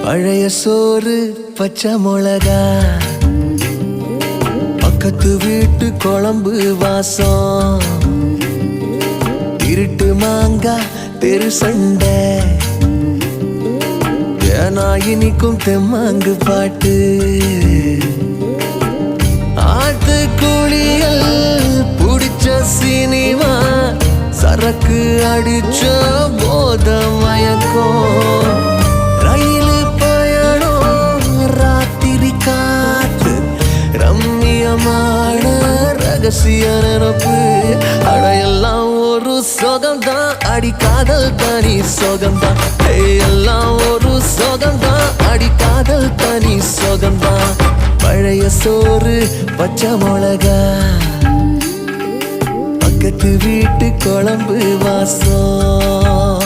பழைய சோறு பச்சை மிளகா, பக்கத்து வீட்டு குழம்பு வாசம், இருட்டு மாங்கா தெரு சண்டை, ஏனா இனிக்கும் தெம்மாங்கு பாட்டு, ஆட்டு குளியல் புடிச்ச சினிமா, சரக்கு அடிச்ச போத மயக்கம், ரயிலு பயணம் ராத்திரி காத்து, ரம்மியமான ரகசிய நினப்பு, அடையெல்லாம் ஒரு சோகம்தான், அடி காதல் தனி சோகம்தான், எல்லாம் ஒரு சோகம்தான், அடி காதல் தனி சோகம்தான். பழைய சோறு பச்சை மிளகா, பக்கத்து வீட்டு குழம்பு வாசம்.